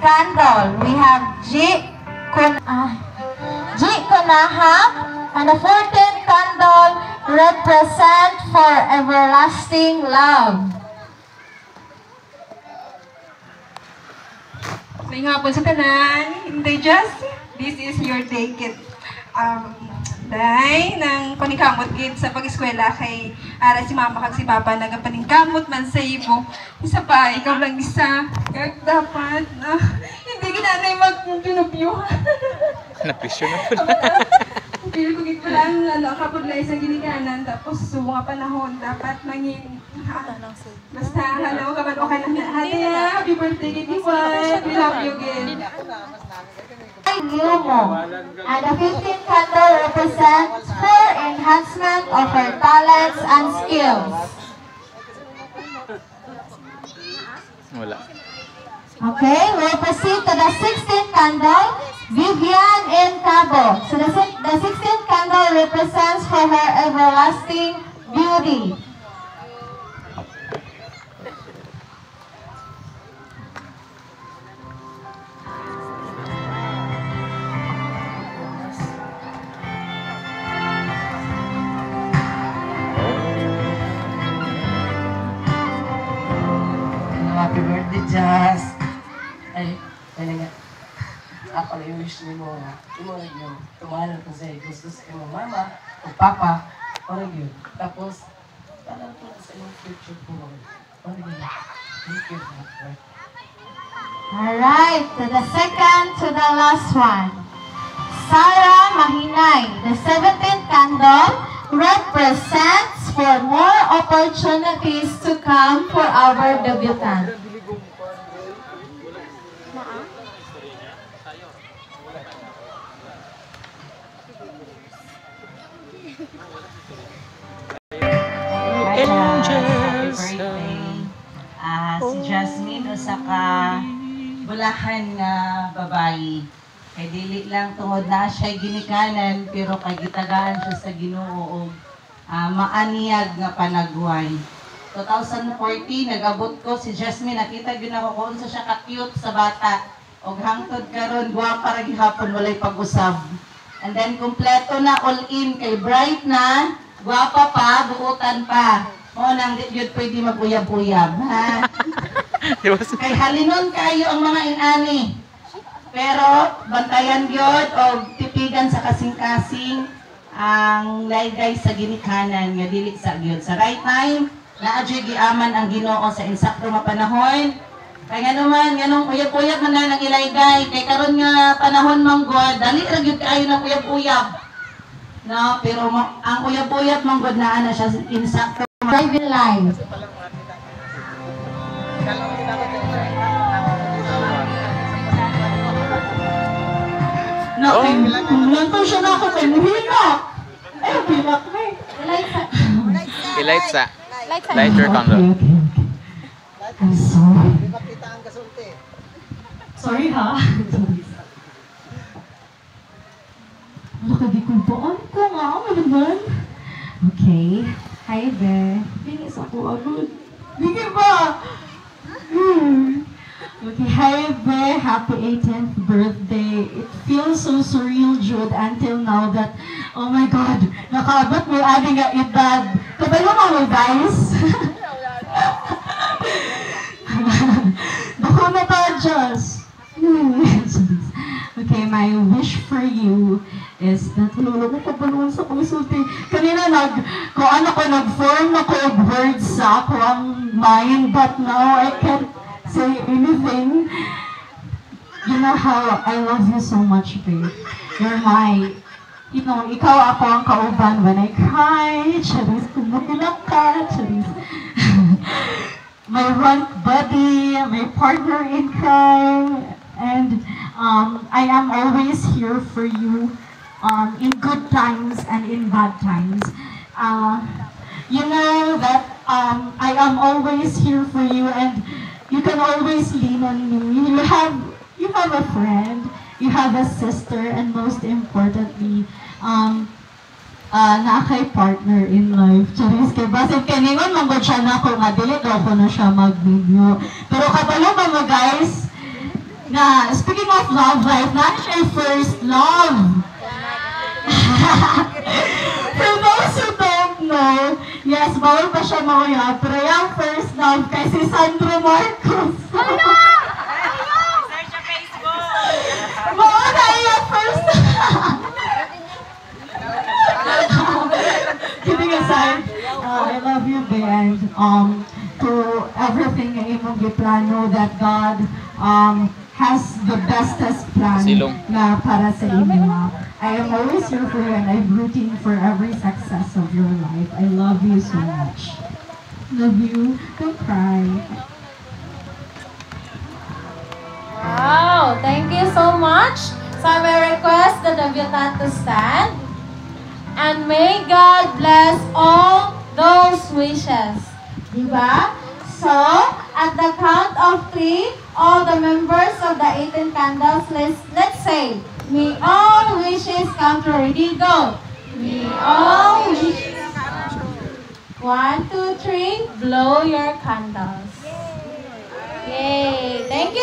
candle, we have G. Kunahap, and the 14th candle represent for everlasting love. May hapon sa tanan, hindi just, this is your day kit. Day, nang paningkamot gid sa pag-eskwela kay ara si mama kag si papa nagapaningkamot man sa imo. Isa pa, ikaw lang isa. Kag dapat, hindi ginanay mag-junubyo. Napisyo na po. Pili ko gid lang, kapag na isang ginikanan, tapos sa mga panahon, dapat mangin, basta, hello, kabalo ka na, happy birthday, gid Iwan, we love you again. And the 15th candle represents her enhancement of her talents and skills. Wala. Okay, we'll proceed to the 16th candle, Vivian in Cabo. So the 16th candle represents for her everlasting beauty. Happy birthday, Jazz! Ay nga. Ako lang wish ni mo nga. Imo rin yung tumalan ko sa'yo. Gusto sa imo mama o papa. O rin yun. Tapos, parang po sa iyong future po. O rin yun. Thank you. Alright, to the second to the last one. Sarah Mahinay, the 17th candle represents for more opportunities to come for our debutant. Happy birthday. Si Jasmine o saka bulahan nga babae. Kay dili lang tungod na siya ginikanan pero kay gitagaan siya sa Ginoo og maaniyag nga panagway. 2014 nag-abot ko si Jasmine, nakita gyud ako kung unsa siya ka-cute sa bata. Og hangtod karon gwapa ra gihapon walay pag-usab. And then kompleto na all in kay bright na, gwapa pa, buutan pa. Mo nang gyud pwede mag-uyab-uyab, ha. Kay halinon kayo ang mga inani. Pero bantayan gyud og tipigan sa kasing-kasing ang laygay sa ginikanan nga dili sa gyud sa right time naa gyud giaman ang Ginoo sa insakto nga panahon. Kay nganuman nganong uyab-uyab man na nang ilaygay kay karon nga panahon manggod dali ra gyud kaayo nang uyab-uyab. No, pero ang uyab-uyab manggod naa na siya insakto Driving line. Lantaw siya na ako kay Muhina. Ay, pilak na eh. Eliza. Light your candle. I'm sorry. Sorry ha. Ano ka di kumpaan ko nga? Ano naman? Okay. Hi, Be. Bingis ako agad. Bingis ba? Okay, hi, Be. Happy 18th birthday. It feels so surreal, Jude, until now that, oh my God, nakaabot mo ating edad. Kabalo mo, guys? Bako na pa, Diyos. Okay, my wish for you is that lolo ko kapaluan sa konsulti. Kanina kung ano ko nag-form ako of words sa ako ang mind, but now I can't say anything. You know how I love you so much, babe. You're my, you know, ikaw ako ang kauban when I cry. Charis, kumukulak ka. Charis. My run buddy, my partner in crime. And I am always here for you in good times and in bad times. You know that I am always here for you and you can always lean on me. You have a friend, you have a sister, and most importantly, na kay partner in life. Charis, kay basit kaningon, manggod siya na ako nga, dili daw ko na siya mag-video. Pero kabalo ba mo guys, nga na, speaking of love life, na siya first love. For those who don't know, yes, bawal pa siya mauya, pero yung first love kay si Sandro Marcos. Search sa Facebook. Bawal na yung first Kidding aside, I love you, Ben. To everything na imong giplano that God has the bestest plan Silong. na para sa inyo. I am always here for you and I'm rooting for every success of your life. I love you so much. Love you. Don't cry. Wow, thank you so much. So I may request the debutant to stand. And may God bless all those wishes. Diba? So, at the count of 3, all the members of the 18 candles, let's say, may all wishes come true. Ready, go. May all wishes come true. 1, 2, 3, blow your candles. Yay! Thank you.